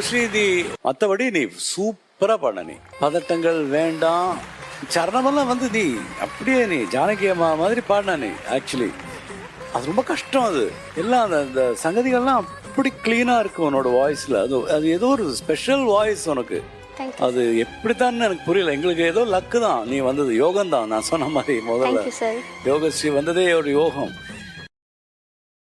ஸ்ரீதி மற்றபடி நீ சூப்பரா பாட. நீ பதட்டங்கள் வேண்டாம், சரணமெல்லாம் வந்து நீ அப்படியே நீ ஜானகி அம்மா மாதிரி பாடின. நீ ஆக்சுவலி அது ரொம்ப கஷ்டம். அது எல்லாம் அந்த சங்கதிகள்லாம் அப்படி கிளீனா இருக்கு உன்னோட வாய்ஸ்ல. அது ஏதோ ஒரு ஸ்பெஷல் வாய்ஸ் உனக்கு. அது எப்படித்தான் எனக்கு புரியல. எங்களுக்கு ஏதோ லக்கு தான் நீ வந்தது, யோகம் தான். நான் சொன்ன மாதிரி முதல்ல யோகஸ்ரீ வந்ததே ஒரு யோகம்.